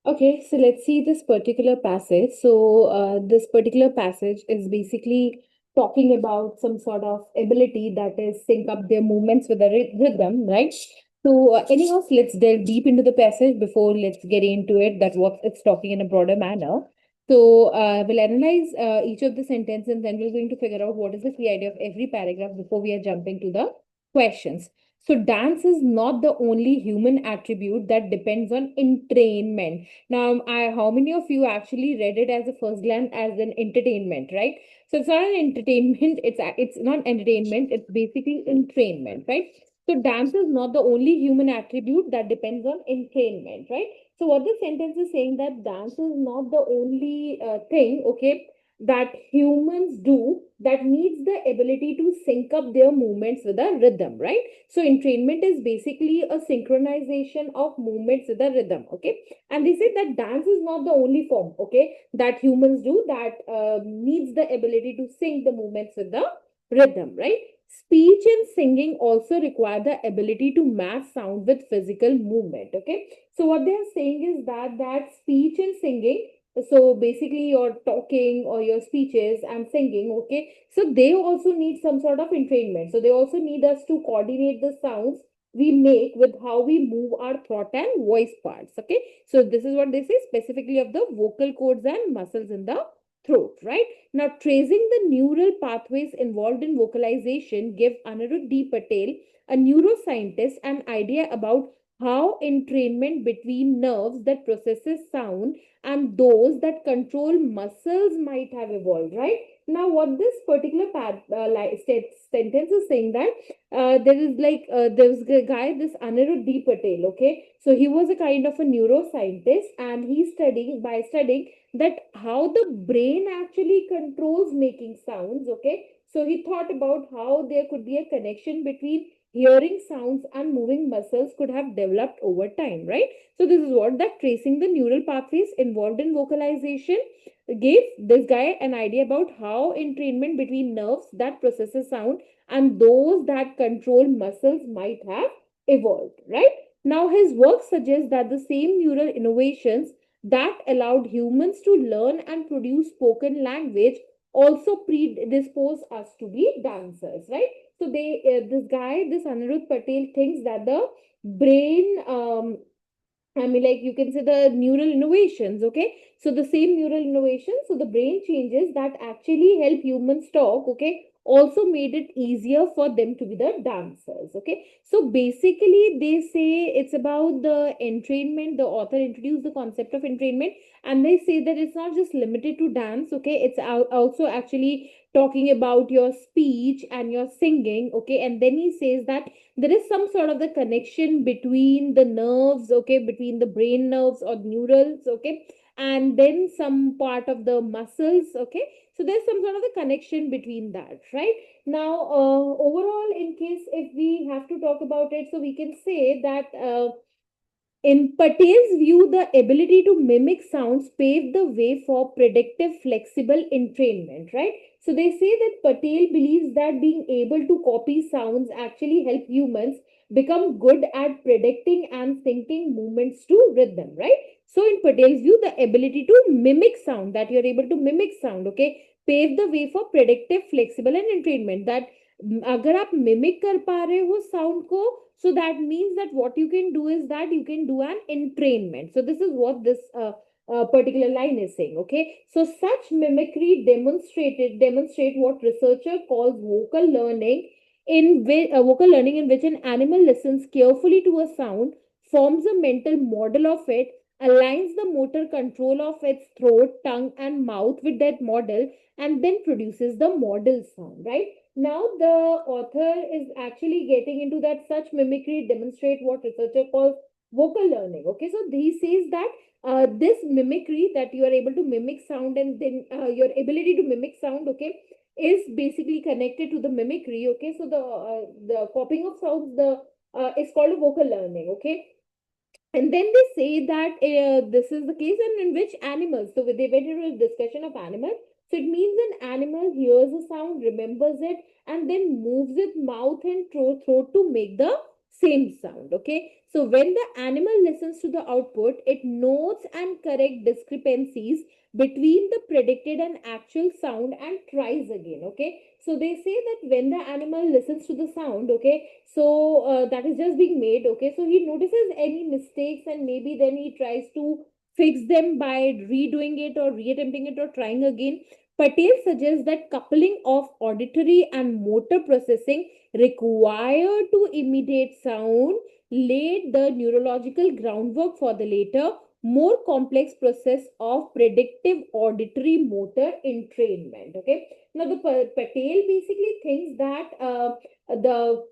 Okay, so let's see this particular passage. This particular passage is basically talking about some sort of ability that is sync up their movements with the rhythm, right? Anyhow, let's delve deep into the passage before let's get into it. That what it's talking in a broader manner. We'll analyze each of the sentence and then we're going to figure out what is the key idea of every paragraph before we are jumping to the questions. So, dance is not the only human attribute that depends on entrainment. Now, how many of you actually read it as a first glance as an entertainment, right? So it's not an entertainment. It's not entertainment. It's basically entrainment, right? So dance is not the only human attribute that depends on entrainment, right? So what the sentence is saying that dance is not the only thing, okay, that humans do that needs the ability to sync up their movements with a rhythm, right? So entrainment is basically a synchronization of movements with a rhythm, okay? And they said that dance is not the only form, okay, that humans do that needs the ability to sync the movements with the rhythm, right? Speech and singing also require the ability to match sound with physical movement, okay? So what they are saying is that speech and singing, so basically your talking or your speeches and singing, okay, so they also need some sort of entrainment. So they also need us to coordinate the sounds we make with how we move our throat and voice parts, okay? So this is what they say specifically of the vocal cords and muscles in the throat, right? Now, tracing the neural pathways involved in vocalization give Aniruddh D. Patel, a neuroscientist, an idea about how entrainment between nerves that processes sound and those that control muscles might have evolved, right? Now, what this particular sentence is saying that there was a guy, this Aniruddh D. Patel, okay? So he was a kind of a neuroscientist and he's studying that how the brain actually controls making sounds, okay? So he thought about how there could be a connection between hearing sounds and moving muscles could have developed over time, right? So this is what that tracing the neural pathways involved in vocalization gave this guy an idea about how entrainment between nerves that processes sound and those that control muscles might have evolved, right? Now, his work suggests that the same neural innovations that allowed humans to learn and produce spoken language also predispose us to be dancers, right? So this guy, this Anirudh Patel thinks that the brain, I mean, like you can say the neural innovations, okay? So the same neural innovation, so the brain changes that actually help humans talk, okay, also made it easier for them to be the dancers, okay? So basically, they say it's about the entrainment. The author introduced the concept of entrainment, and they say that it's not just limited to dance, okay? It's also actually talking about your speech and your singing, okay? And then he says that there is some sort of the connection between the nerves, okay, between the brain nerves or neurals, okay, and then some part of the muscles, okay. So there's some sort of the connection between that, right? Now, overall, in case if we have to talk about it, so we can say that in Patel's view, the ability to mimic sounds paved the way for predictive, flexible entrainment, right? So they say that Patel believes that being able to copy sounds actually help humans become good at predicting and syncing movements to rhythm, right? So in Patel's view, the ability to mimic sound, that you're able to mimic sound, okay, pave the way for predictive, flexible and entrainment. That अगर आप mimic कर पा रहे हो sound को, so that means that what you can do is that you can do an entrainment. So this is what this particular line is saying, okay? So such mimicry demonstrate what researcher calls vocal learning, in which an animal listens carefully to a sound, forms a mental model of it, aligns the motor control of its throat, tongue and mouth with that model, and then produces the model sound, right? Now, the author is actually getting into that such mimicry demonstrate what researcher calls vocal learning. Okay, so he says that this mimicry, that you are able to mimic sound and then your ability to mimic sound, okay, is basically connected to the mimicry. Okay, so the copying of sounds, the is called a vocal learning. Okay, and then they say that this is the case in which animals, so they went into a discussion of animals. So it means an animal hears a sound, remembers it, and then moves its mouth and throat to make the same sound. Okay, so when the animal listens to the output, it notes and corrects discrepancies between the predicted and actual sound and tries again. Okay, so they say that when the animal listens to the sound, okay, so that is just being made, okay, so he notices any mistakes and maybe then he tries to fix them by redoing it or reattempting it or trying again. Patel suggests that coupling of auditory and motor processing required to imitate sound laid the neurological groundwork for the later, more complex process of predictive auditory motor entrainment. Okay, now the Patel basically thinks that the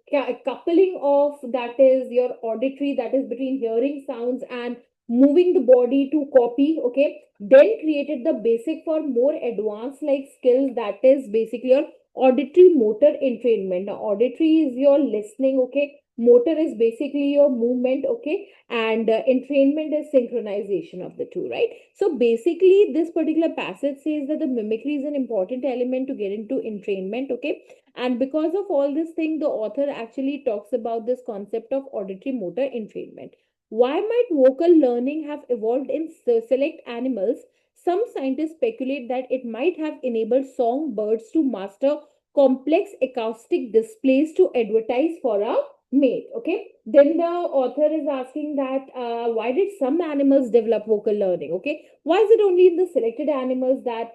coupling of, that is your auditory, that is between hearing sounds and moving the body to copy, okay, then created the basic for more advanced like skills, that is basically your auditory motor entrainment. Now auditory is your listening, okay, motor is basically your movement, okay, and entrainment is synchronization of the two, right? So basically this particular passage says that the mimicry is an important element to get into entrainment, okay, and because of all this thing, the author actually talks about this concept of auditory motor entrainment. Why might vocal learning have evolved in select animals? Some scientists speculate that it might have enabled songbirds to master complex acoustic displays to advertise for a mate. Okay, then the author is asking that why did some animals develop vocal learning? Okay, why is it only in the selected animals that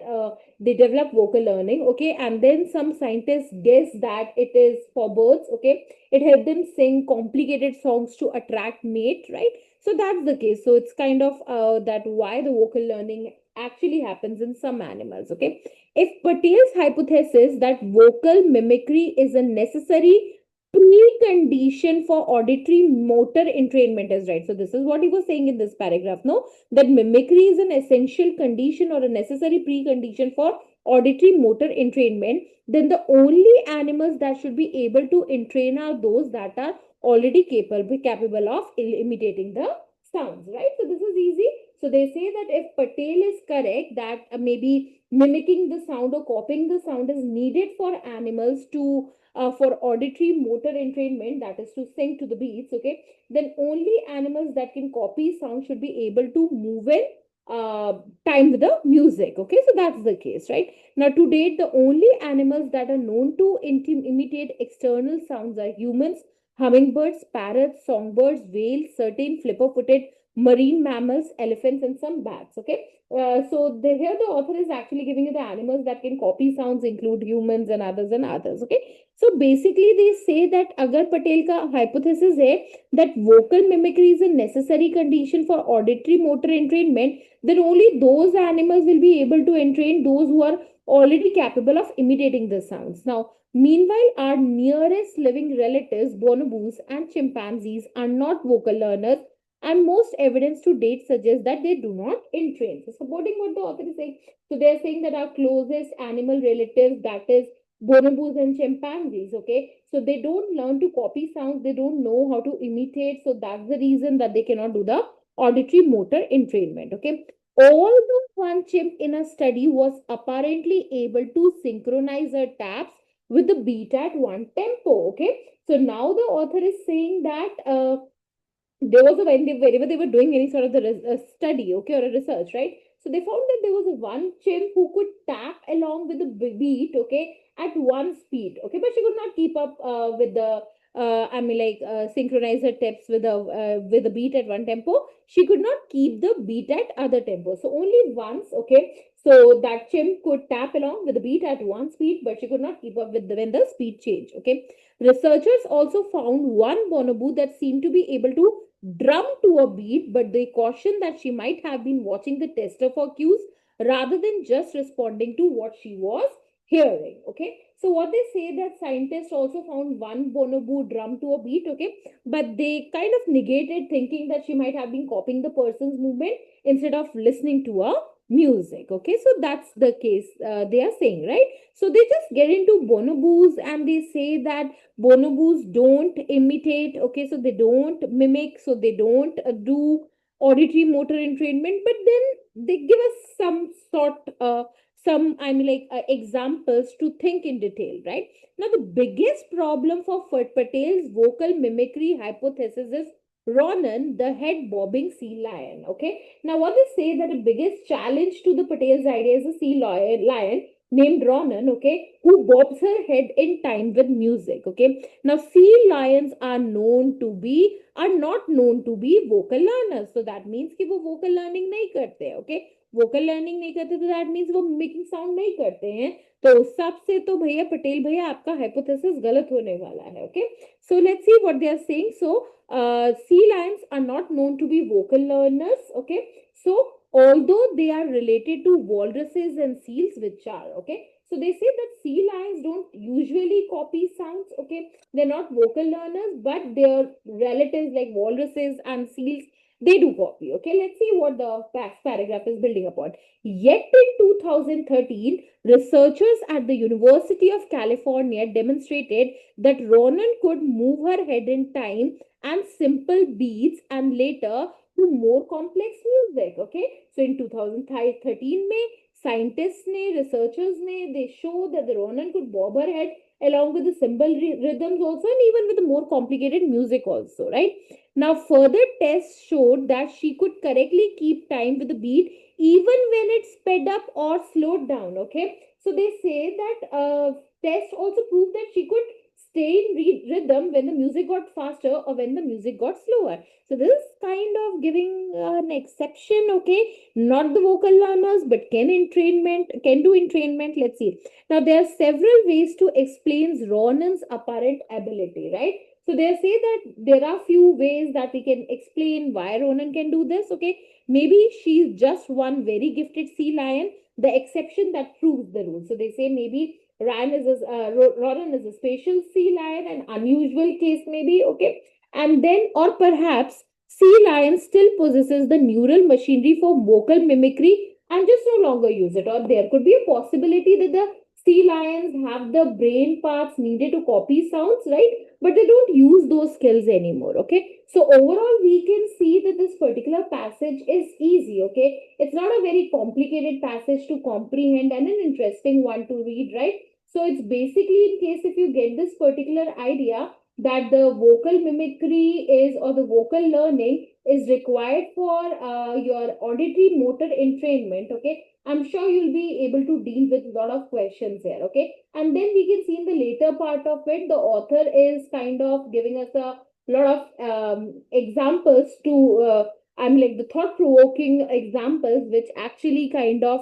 they develop vocal learning? Okay, and then some scientists guess that it is for birds. Okay, it helped them sing complicated songs to attract mate, right? So that's the case. So it's kind of that why the vocal learning actually happens in some animals. Okay, if Patel's hypothesis that vocal mimicry is a necessary precondition for auditory motor entrainment is right, so this is what he was saying in this paragraph, no, that mimicry is an essential condition or a necessary precondition for auditory motor entrainment, then the only animals that should be able to entrain are those that are already capable of imitating the sounds, right? So this is easy. So they say that if Patel is correct that maybe mimicking the sound or copying the sound is needed for animals to for auditory motor entrainment, that is to sing to the beats, okay, then only animals that can copy sound should be able to move in uh, time with the music. Okay, so that's the case, right? Now, to date, the only animals that are known to imitate external sounds are humans, hummingbirds, parrots, songbirds, whales, certain flipper-footed marine mammals, elephants, and some bats. Okay, here the author is actually giving you the animals that can copy sounds include humans and others and others. Okay, so basically they say that अगर Patel का hypothesis है that vocal mimicry is a necessary condition for auditory motor entrainment, then only those animals will be able to entrain those who are already capable of imitating the sounds. Now, meanwhile, our nearest living relatives, bonobos and chimpanzees, are not vocal learners, and most evidence to date suggests that they do not entrain. So, supporting what the author is saying, so they are saying that our closest animal relatives, that is bonobos and chimpanzees, okay, so they don't learn to copy sounds, they don't know how to imitate, so that's the reason that they cannot do the auditory motor entrainment. Okay, although one chimp in a study was apparently able to synchronize her taps with the beat at one tempo. Okay, so now the author is saying that there was a when they wherever they were doing any sort of the study, okay, or a research, right? So they found that there was a one chimp who could tap along with the beat, okay, at one speed, okay, but she could not keep up with the synchronize her steps with the beat at one tempo. She could not keep the beat at other tempo. So only once, okay. So that chimp could tap along with the beat at one speed, but she could not keep up with when the speed changed. Okay. Researchers also found one bonobo that seemed to be able to drum to a beat, but they cautioned that she might have been watching the tester for cues rather than just responding to what she was hearing. Okay, so what they say that scientists also found one bonobo drum to a beat, okay, but they kind of negated thinking that she might have been copying the person's movement instead of listening to a music. Okay, so that's the case they are saying, right? So they just get into bonobos and they say that bonobos don't imitate, okay, so they don't mimic, so they don't do auditory motor entrainment, but then they give us some, examples to think in detail, right? Now, the biggest problem for Patel's vocal mimicry hypothesis is Ronan, the head bobbing sea lion. Okay. Now, what they say that the biggest challenge to the Patel's idea is a lion named Ronan, okay, who bobs her head in time with music. Okay. Now, sea lions are not known to be vocal learners. So that means कि वो vocal learning नहीं करते हैं. Okay. Vocal learning नहीं करते तो that means वो mimicking sound नहीं करते हैं. तो उस हिसाब से तो भैया पटेल भैया आपका हाइपोथेसिस गलत होने वाला है. Okay. So let's see what they are saying. So sea lions are not known to be vocal learners. Okay. So although they are related to walruses and seals, which are, okay. So they say that sea lions don't usually copy sounds. Okay. They're not vocal learners, but their relatives like walruses and seals, they do copy. Okay. Let's see what the paragraph is building upon. Yet in 2013, researchers at the University of California demonstrated that Ronan could move her head in time and simple beats and later to more complex music. Okay. So in 2013 में scientists ने, researchers ने, they show that the Ronan could bob her head along with the cymbal rhythms also and even with the more complicated music also, right? Now, further tests showed that she could correctly keep time with the beat even when it sped up or slowed down, okay? So they say that tests also proved that she could stay in rhythm when the music got faster or when the music got slower. So this is kind of giving an exception, okay? Not the vocal learners, but can do entrainment. Let's see. Now, there are several ways to explain Ronan's apparent ability, right? So they say that there are few ways that we can explain why Ronan can do this, okay? Maybe she's just one very gifted sea lion, the exception that proves the rule. So they say maybe Ronan is a special sea lion, an unusual case maybe, okay? And then, or perhaps sea lion still possesses the neural machinery for vocal mimicry and just no longer use it. Or there could be a possibility that the sea lions have the brain parts needed to copy sounds, right? But they don't use those skills anymore, okay? So overall, we can see that this particular passage is easy, okay? It's not a very complicated passage to comprehend and an interesting one to read, right? So it's basically in case if you get this particular idea that the vocal mimicry is or the vocal learning is required for your auditory motor entrainment, okay? I'm sure you'll be able to deal with a lot of questions here, okay? And then we can see in the later part of it, the author is kind of giving us a lot of examples to, the thought-provoking examples, which actually kind of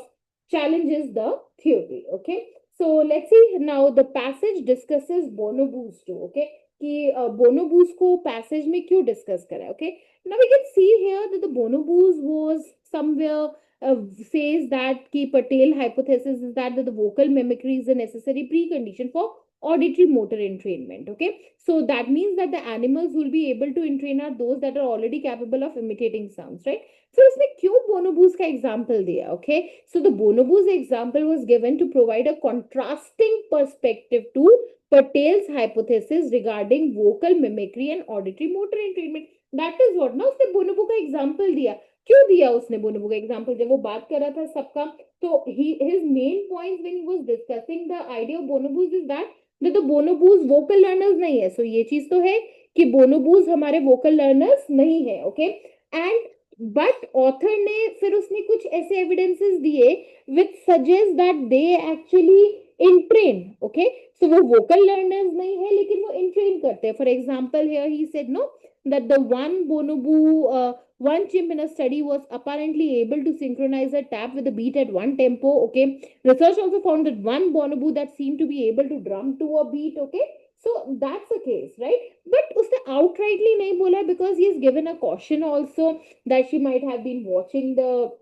challenges the theory, okay? So let's see now the passage discusses bonobos too, okay? कि bonobos को passage में क्यों discuss करा, okay? Now we can see here that the bonobos was somewhere says that ki Patel hypothesis is that the vocal mimicry is a necessary precondition for auditory motor entrainment. Okay, so that means that the animals will be able to entrain are those that are already capable of imitating sounds, right? So उसने क्यों bonobos का example दिया? Okay, so the bonobos example was given to provide a contrasting perspective to Patel's hypothesis regarding vocal mimicry and auditory motor entrainment. That is what ना उसने bonobo का example दिया. क्यों दिया उसने बोनोबो का एग्जांपल? जब वो बात कर रहा था सबका, तो his main points when he was discussing the idea of bonobos is that the bonobos vocal learners नहीं है. So ये चीज तो है कि bonobos हमारे vocal learners नहीं है, okay? And but author ने फिर उसने कुछ ऐसे evidences दिए which suggest that they actually entrain, okay? So वो vocal learners नहीं है लेकिन वो entrain करते हैं. For example, here he said no that the one bonobo one chimp in a study was apparently able to synchronize a tap with a beat at one tempo, okay? Research also found that one bonobo that seemed to be able to drum to a beat, okay? So that's the case, right? But उसने outrightly नहीं बोला because he has given a caution also that she might have been watching the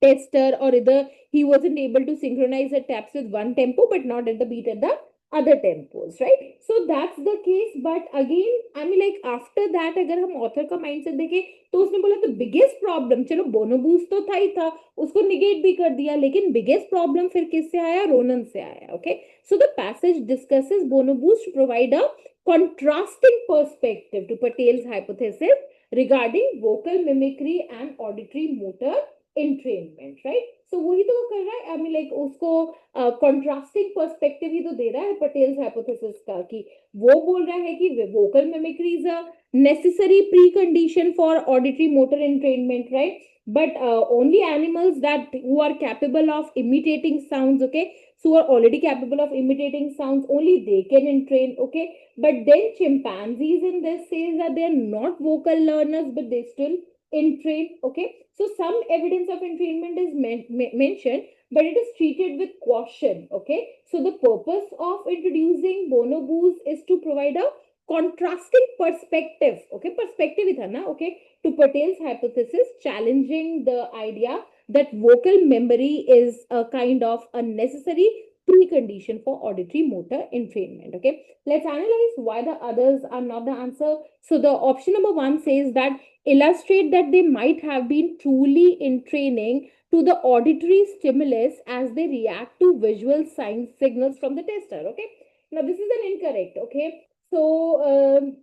tester or either he wasn't able to synchronize the taps with one tempo but not at the beat at the other tempos, right? So that's the case. But again, after that अगर हम author का mindset देखें तो उसने बोला the biggest problem, चलो bonobos तो था ही था, उसको negate भी कर दिया, लेकिन biggest problem फिर किससे आया? Ronan से आया, okay? So the passage discusses bonobos to provide a contrasting perspective to Patel's hypothesis regarding vocal mimicry and auditory motor entrainment, right? So वही तो वो कर रहा है, I mean like उसको contrasting perspective ही तो दे रहा है पटेल्स hypothesis का, कि वो बोल रहा है कि vocal mimicry is a necessary precondition for auditory motor entrainment, right? But only animals that who are capable of imitating sounds, okay, so are already capable of imitating sounds, only they can entrain, okay. But then chimpanzees in this says that they are not vocal learners, but they still entrain, okay. So some evidence of entrainment is mentioned, but it is treated with caution, okay. So the purpose of introducing bonobos is to provide a contrasting perspective, okay, perspective hi tha na, okay, to Patel's hypothesis, challenging the idea that vocal memory is a kind of a necessary precondition for auditory motor entrainment, okay. Let's analyze why the others are not the answer. So the option number 1 says that illustrate that they might have been truly in training to the auditory stimulus as they react to visual sign signals from the tester, okay. Now this is an incorrect, okay. So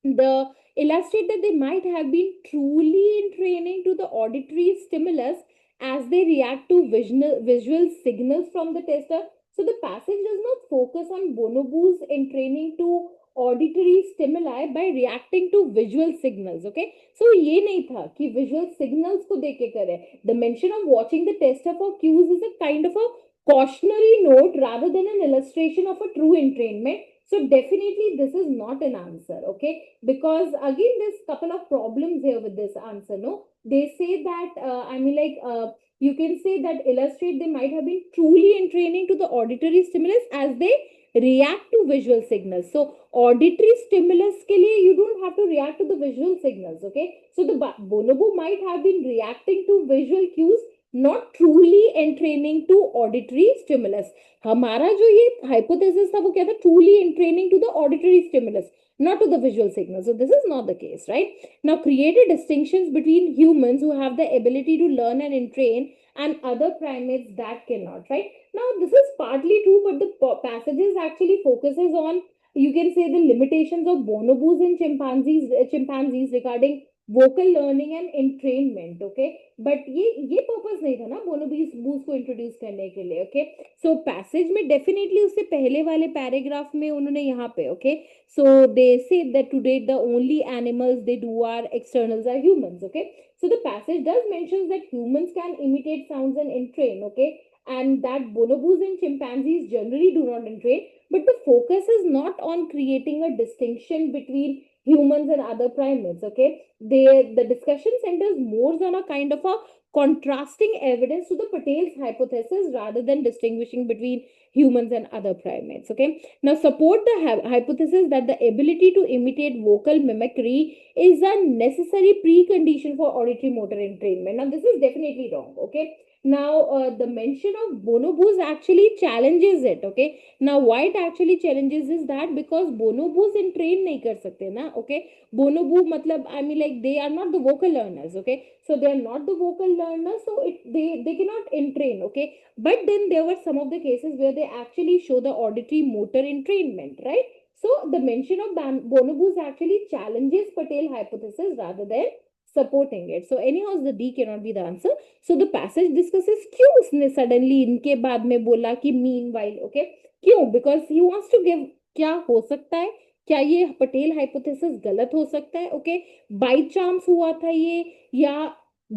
the illustrate that they might have been truly in training to the auditory stimulus as they react to visual signals from the tester. So the passage does not focus on bonobos in training to auditory stimuli by reacting to visual signals, okay. So ये नहीं था कि visual signals को देख के करे. The mention of watching the tester for cues is a kind of a cautionary note rather than an illustration of a true entrainment. So definitely this is not an answer, okay? Because again, there's a couple of problems here with this answer, no? They say that, you can say that illustrate they might have been truly in training to the auditory stimulus as they react to visual signals. So auditory stimulus ke liye you don't have to react to the visual signals, okay? So the bonobo might have been reacting to visual cues, not truly entraining to auditory stimulus. हमारा जो ये hypothesis था वो क्या था, truly entraining to the auditory stimulus, not to the visual signal. So this is not the case, right? Now created distinctions between humans who have the ability to learn and entrain and other primates that cannot, right? Now this is partly true, but the passages actually focuses on, you can say, the limitations of bonobos and chimpanzees regarding vocal learning and entrainment, okay. But ये purpose नहीं था ना bonobos को introduce करने के लिए, okay. So passage में definitely उससे पहले वाले paragraph में उन्होंने यहाँ पे, okay, so they say that today the only animals they do are externals are humans, okay. So the passage does mention that humans can imitate sounds and entrain, okay, and that bonobos and chimpanzees generally do not entrain, but the focus is not on creating a distinction between humans and other primates, okay. The discussion centers more on a kind of a contrasting evidence to the Patel's hypothesis rather than distinguishing between humans and other primates, okay. Now support the hypothesis that the ability to imitate vocal mimicry is a necessary precondition for auditory motor entrainment. Now this is definitely wrong, okay. Now the mention of bonobos actually challenges it, okay. Now why it actually challenges is that because bonobos entrain nahi kar sakte na, okay. Bonobo matlab, I mean like they are not the vocal learners, okay. So they are not the vocal learners, so they cannot entrain, okay. But then there were some of the cases where they actually show the auditory motor entrainment, right? So the mention of bonobos actually challenges Patel hypothesis rather than supporting it. So anyhow the D cannot be the answer. So the passage discusses क्यों उसने suddenly इनके बाद में बोला कि meanwhile, okay, क्यों? Because he wants to give, क्या हो सकता है, क्या ये पटेल हाइपोथेसिस गलत हो सकता है, ओके, बाय चांस हुआ था ये, या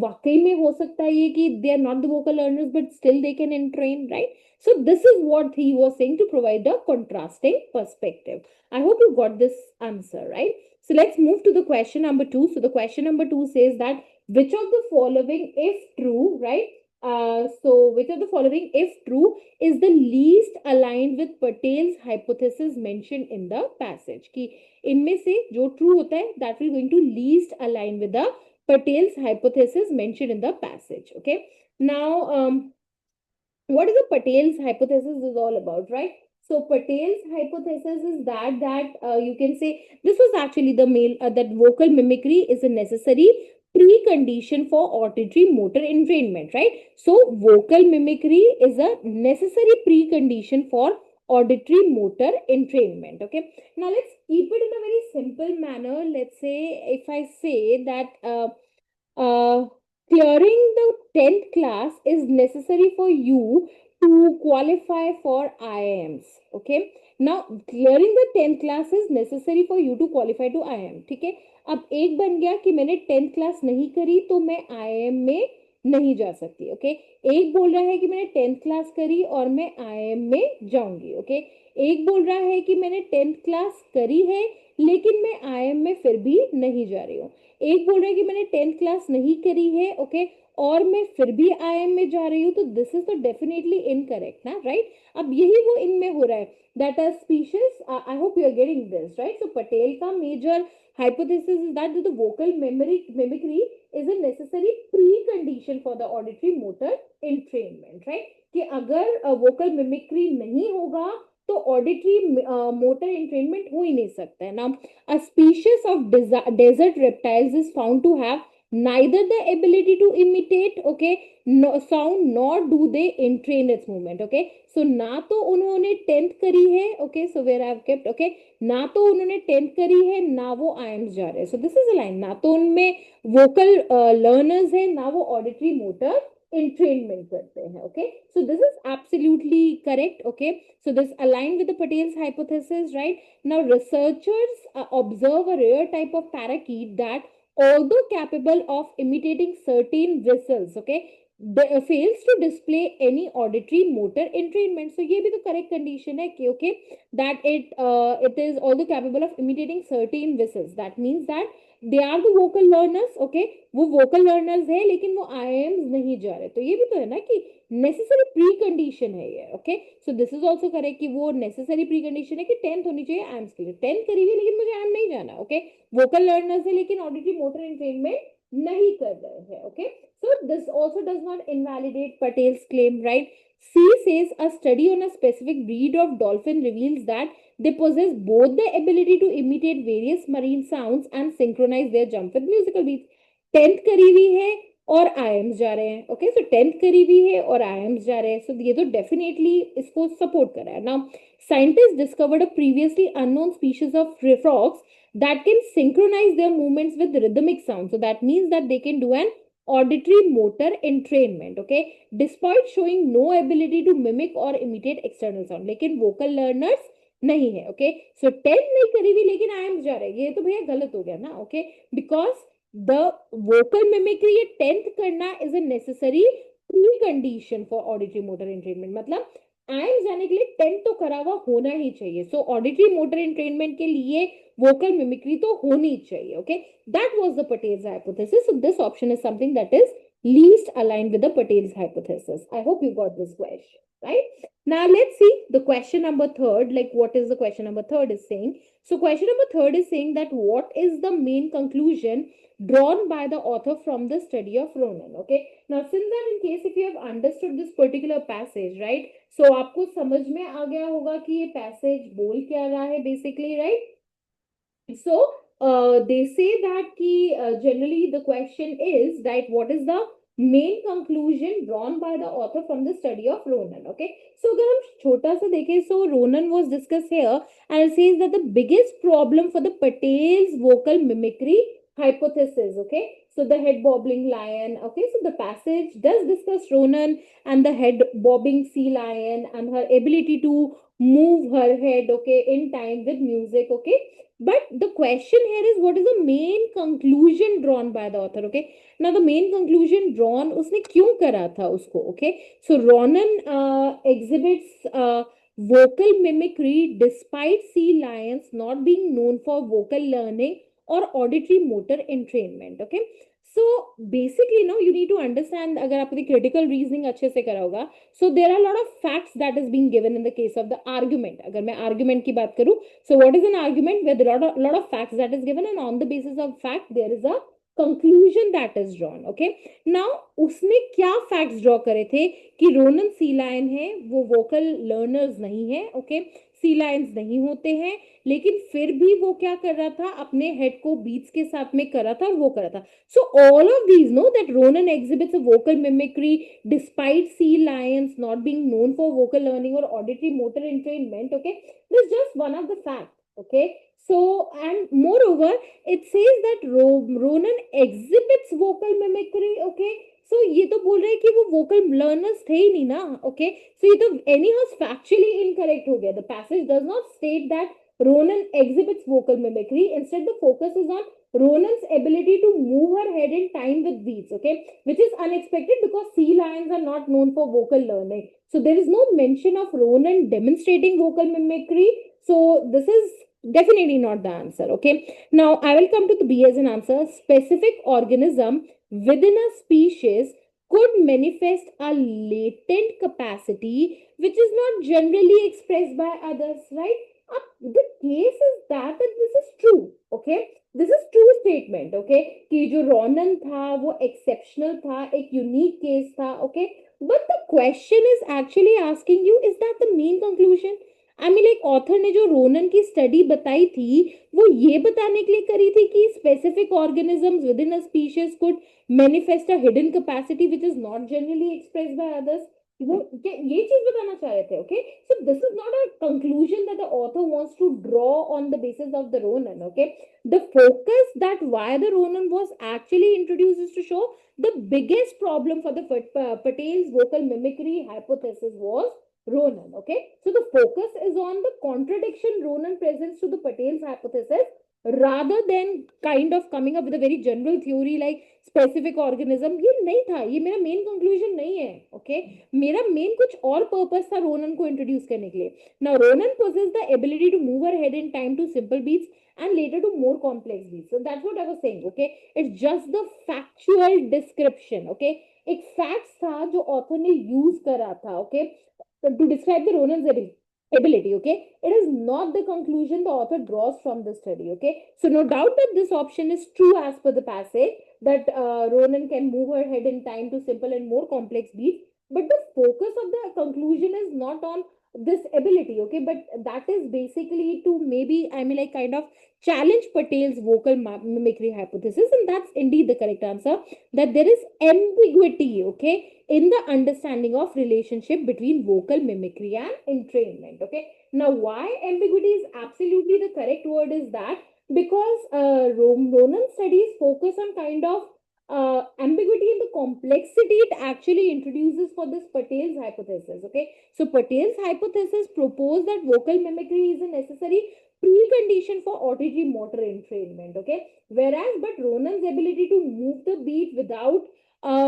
वाकई में हो सकता है ये कि they are not the vocal learners but still they can entrain, right? So this is what he was saying to provide a contrasting perspective. I hope you got this answer, right? So let's move to the question number 2. So the question number 2 says that which of the following, if true, right? So which of the following, if true, is the least aligned with Patel's hypothesis mentioned in the passage? कि इनमें से जो true होता है that will going to least align with the Patel's hypothesis mentioned in the passage. Okay. Now, what is the Patel's hypothesis is all about, right? So Patel's hypothesis is that you can say this was actually the male that vocal mimicry is a necessary precondition for auditory motor entrainment, right? So vocal mimicry is a necessary precondition for auditory motor entrainment. Okay. Now let's keep it in a very simple manner. Let's say if I say that clearing the 10th class is necessary for you to qualify for IIMs. Okay. Now clearing the 10th class is necessary for you to qualify to IIM. ठीक है. अब एक बन गया कि मैंने 10th class नहीं करी तो मैं IIM में नहीं जा सकती. ओके. एक बोल रहा है कि मैंने 10th क्लास करी और मैं IIM में जाऊंगी. ओके. एक बोल रहा है कि मैंने 10th क्लास करी है लेकिन मैं IIM में फिर भी नहीं जा रही हूँ. एक बोल रहा है कि मैंने 10th क्लास नहीं करी है. ओके. और मैं फिर भी IIM में जा रही हूँ. तो दिस इज तो डेफिनेटली इनकरेक्ट ना. राइट. अब यही वो इनमें हो रहा है. That are species. I hope you are getting this. Right. So Patel का major hypothesis is that the vocal mimicry is a necessary precondition for the auditory motor entrainment. Right. कि अगर vocal mimicry नहीं होगा तो auditory motor entrainment हो ही नहीं सकता है. Now a species of desert reptiles is found to have neither the ability to imitate, okay, no, sound, nor do they entrain its movement. Okay. So ना तो उन्होंने 10th करी है. Okay. So where I have kept. Okay. ना तो उन्होंने 10th करी है ना वो IIMs जा रहे हैं. So this is a line. ना तो उनमें vocal learners है ना वो auditory motor entrainment करते हैं. Okay. So this is absolutely correct. Okay. So this aligned with the Patel's hypothesis. Right. Now researchers observe a rare type of parakeet that although capable of imitating certain whistles, okay, fails to display any auditory motor entrainment. So ये भी तो correct condition है कि okay, that it is although capable of imitating certain whistles. That means that they are the vocal learners. Okay. वो vocal learners है लेकिन वो IIMs नहीं जा रहे. तो ये भी तो है ना कि necessary precondition है ये. Okay. So this is also correct कि वो necessary precondition है कि 10th होनी चाहिए IIMs के लिए. 10th करी हुई लेकिन मुझे IIM नहीं जाना. Okay. vocal learners है लेकिन auditory motor entrainment नहीं कर रहे हैं. Okay. So this also does not invalidate Patel's claim. Right. C says a study on a specific breed of dolphin reveals that they possess both the ability to imitate various marine sounds and synchronize their jump with musical beats. 10th करी हुई है और IIMs जा रहे हैं. Okay. सो 10th करी हुई है और IIMs जा रहे हैं. सो ये तो डेफिनेटली इसको सपोर्ट कर रहा है. Now scientists discovered a previously unknown species of frogs that can synchronize their movements with rhythmic sound. So that means that they can do an auditory motor entrainment. Okay. Despite showing no ability to mimic or imitate external sound. लेकिन vocal learners नहीं है. Okay. सो 10th नहीं करी हुई लेकिन IIMs जा रहे हैं. ये तो भैया गलत हो गया ना. Okay. Because the vocal mimicry ये 10th करना is a necessary precondition for auditory motor entrainment. मतलब IIMs जाने के लिए 10th तो करा हुआ होना ही चाहिए. सो auditory motor entrainment के लिए vocal mimicry तो होनी चाहिए. Okay. That was the Patel's hypothesis. So this option is something that is least aligned with the Patel's hypothesis. I hope you got this question. Right. Now let's see the question number third. Like what is the question number third is saying? So question number third is saying that what is the main conclusion drawn by the author from the study of Ronan? Okay. Now since that in case if you have understood this particular passage, right? So आपको समझ में आ गया होगा कि ये passage बोल क्या रहा है basically, right? So they say that ki generally the question is that what is the main conclusion drawn by the author from the study of Ronan. Okay. So अगर हम छोटा सा देखें, so Ronan was discussed here and it says that the biggest problem for the Patel's vocal mimicry hypothesis. Okay. So the head bobbing lion. Okay. So the passage does discuss Ronan and the head bobbing sea lion and her ability to move her head, okay, in time with music. Okay. But the question here is what is the main conclusion drawn by the author. Okay. Now the main conclusion drawn उसने क्यों करा था उसको. Okay. So Ronan exhibits vocal mimicry despite sea lions not being known for vocal learning or auditory motor entrainment. Okay. So basically no, you need to understand अगर आपने critical reasoning अच्छे से करा होगा. So there are a lot of facts that is being given in the case of the argument. अगर मैं argument की बात करूँ, so what is an argument? Where there are a lot of facts that is given and on the basis of fact there is a conclusion that is drawn. Okay. Now उसने क्या facts draw करे थे कि Ronan sea lion है, वो vocal learners नहीं है. Okay. सी Lions नहीं होते हैं लेकिन फिर भी वो क्या कर रहा था, अपने हेड को बीट्स के साथ में कर रहा था और वो कर रहा था. So all of these know that Ronan exhibits a vocal mimicry despite sea lions not being known for vocal learning और auditory motor entrainment. Okay. This just one of the fact. Okay. So and moreover it says that Ronan exhibits vocal mimicry. Okay. So ये तो बोल रहे हैं कि वो vocal learners थे ही नहीं ना, okay? So ये तो anyhow factually incorrect हो गया. The passage does not state that Ronan exhibits vocal mimicry. Instead, the focus is on Ronan's ability to move her head in time with beats, okay? Which is unexpected because sea lions are not known for vocal learning. So there is no mention of Ronan demonstrating vocal mimicry. So this is definitely not the answer, okay? Now I will come to the B as an answer. Specific organism within a species could manifest a latent capacity which is not generally expressed by others, right? The case is that this is true, okay? This is true statement, okay? कि जो Ronan था वो exceptional था, एक unique case था, okay? But the question is actually asking you, is that the main conclusion? I mean, like author ने जो Ronan की study बताई थी वो ये बताने के लिए करी थी कि specific organisms within a species could manifest a hidden capacity which is not generally expressed by others. वो ये चीज बताना चाह रहे थे, okay? So this is not a conclusion that the author wants to draw on the basis of the Ronan, okay? The focus that why the Ronan was actually introduced is to show the biggest problem for the Patel's vocal mimicry hypothesis was Ronan, okay? So the focus is on the contradiction Ronan presents to the Patel's hypothesis rather than kind of coming up with a very general theory like specific organism. ये नहीं था, ये मेरा main conclusion नहीं है, okay? मेरा main कुछ और पर्पस था रोनन को इंट्रोड्यूस करने के लिए. Now Ronan possess the ability to move her head in time to simple beats and later to more complex beats. So that's what I was saying, okay? It's just the factual description, okay? एक facts था जो author ने use करा था, okay? To describe the Ronan's ability, okay? It is not the conclusion the author draws from the study, okay? So no doubt that this option is true as per the passage, that Ronan can move her head in time to simple and more complex beats, but the focus of the conclusion is not on this ability, okay? But that is basically to maybe, I mean, like kind of challenge Patel's vocal mimicry hypothesis, and that's indeed the correct answer, that there is ambiguity, okay, in the understanding of relationship between vocal mimicry and entrainment, okay? Now, why ambiguity is absolutely the correct word is that because Ronan studies focus on kind of ambiguity in the complexity it actually introduces for this Patel's hypothesis, okay? So Patel's hypothesis proposed that vocal mimicry is a necessary precondition for auditory motor entrainment, okay? Whereas, but Ronan's ability to move the beat without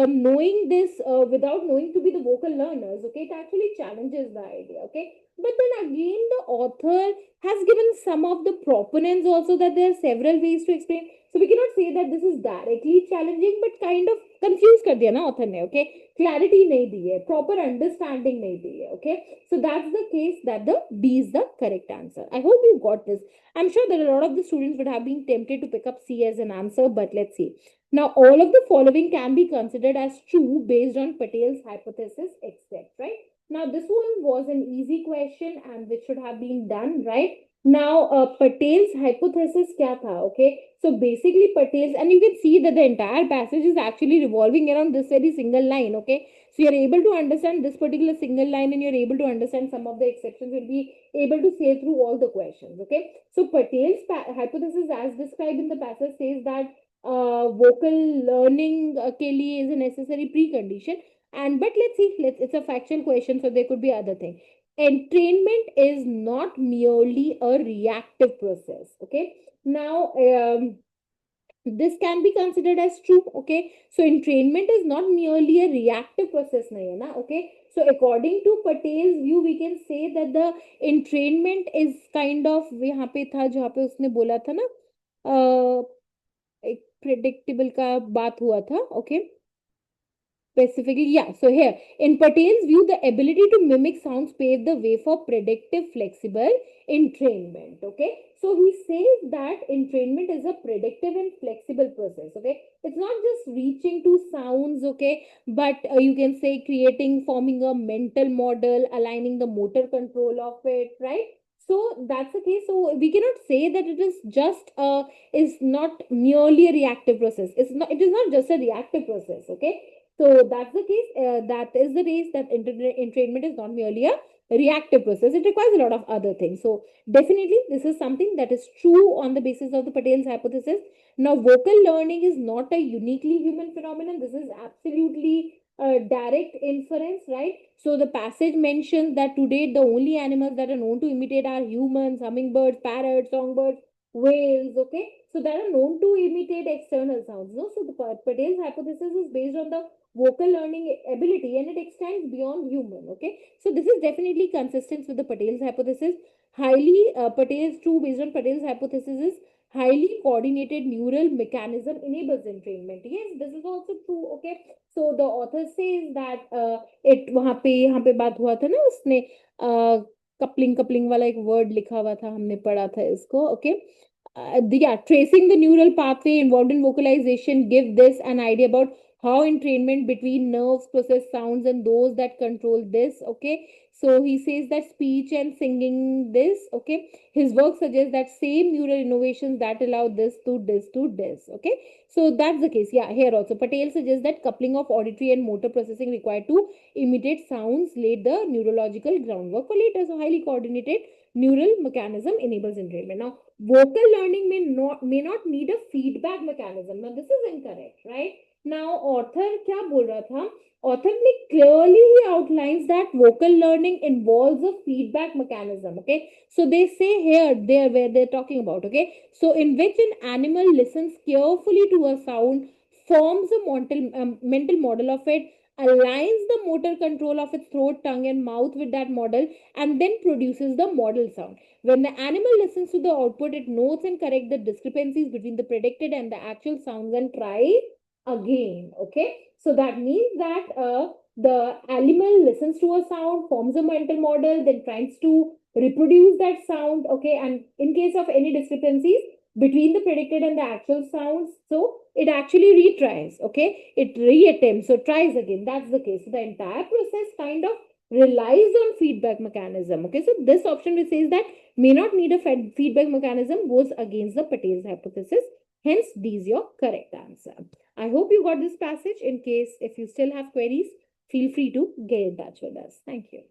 knowing this, without knowing to be the vocal learners, okay, it actually challenges the idea, okay? But then again, the author has given some of the proponents also that there are several ways to explain. So we cannot say that this is directly challenging, but kind of confused कर दिया ना author ने, okay? Clarity नहीं दी है, proper understanding नहीं दी है, okay? So that's the case that the B is the correct answer. I hope you got this. I'm sure that a lot of the students would have been tempted to pick up C as an answer, but let's see. Now, all of the following can be considered as true based on Patel's hypothesis, except, right? Now, this one was an easy question and which should have been done, right? Now, Patel's hypothesis kya tha, okay? So, basically, Patel's, and you can see that the entire passage is actually revolving around this very single line, okay? So, you're able to understand this particular single line and you're able to understand some of the exceptions will be able to sail through all the questions, okay? So, Patel's hypothesis as described in the passage says that vocal learning के लिए is a necessary precondition, and but let's see, it's a factual question, so there could be other thing. Entrainment is not merely a reactive process, okay? Now this can be considered as true, okay? So entrainment is not merely a reactive process nahi hai na, okay? So according to Patel's view, we can say that the entrainment is kind of यहाँ पे था जहाँ पे उसने बोला था ना एक predictable का बात हुआ था, okay? Specifically, yeah. So here, in Patel's view, the ability to mimic sounds paved the way for predictive, flexible entrainment. Okay. So he says that entrainment is a predictive and flexible process. Okay. It's not just reaching to sounds. Okay. But you can say creating, forming a mental model, aligning the motor control of it. Right. So that's the case. So we cannot say that it is just is not merely a reactive process. It's not. It is not just a reactive process. Okay. So that's the case. That is the case that entrainment is not merely a reactive process. It requires a lot of other things. So definitely this is something that is true on the basis of the Patel's hypothesis. Now, vocal learning is not a uniquely human phenomenon. This is absolutely a direct inference, right? So the passage mentions that today the only animals that are known to imitate are humans, hummingbirds, parrots, songbirds, whales. Okay, so that are known to imitate external sounds. No, so the Patel's hypothesis is based on the vocal learning ability and it extends beyond human. Okay, so this is definitely consistent with the Patel's hypothesis. Highly Patel's true based on Patel's hypothesis is highly coordinated neural mechanism enables entrainment. Yes, this is also true. Okay, so the author says that it वहाँ पे बात हुआ था ना उसने coupling coupling वाला एक word लिखा हुआ था हमने पढ़ा था इसको. Okay, yeah, tracing the neural pathway involved in vocalization give this an idea about how entrainment between nerves process sounds and those that control this. Okay, so he says that speech and singing this. Okay, his work suggests that same neural innovations that allow this to this to this. Okay, so that's the case. Yeah, here also Patel suggests that coupling of auditory and motor processing required to imitate sounds laid the neurological groundwork for later. So highly coordinated neural mechanism enables entrainment. Now, vocal learning may not need a feedback mechanism. Now, this is incorrect, right? Now, author क्या बोल रहा था? Author clearly he outlines that vocal learning involves a feedback mechanism. Okay, so they say here, there where they're talking about. Okay, so in which an animal listens carefully to a sound, forms a mental model of it, aligns the motor control of its throat, tongue, and mouth with that model, and then produces the model sound. When the animal listens to the output, it notes and corrects the discrepancies between the predicted and the actual sounds and tries again. Okay, so that means that the animal listens to a sound, forms a mental model, then tries to reproduce that sound. Okay, and in case of any discrepancies between the predicted and the actual sounds, so it actually retries. Okay, it reattempts, so tries again. That's the case. So the entire process kind of relies on feedback mechanism. Okay, so this option which says that may not need a feedback mechanism goes against the Patel's hypothesis. Hence, D is your correct answer. I hope you got this passage. In case if you still have queries, feel free to get in touch with us. Thank you.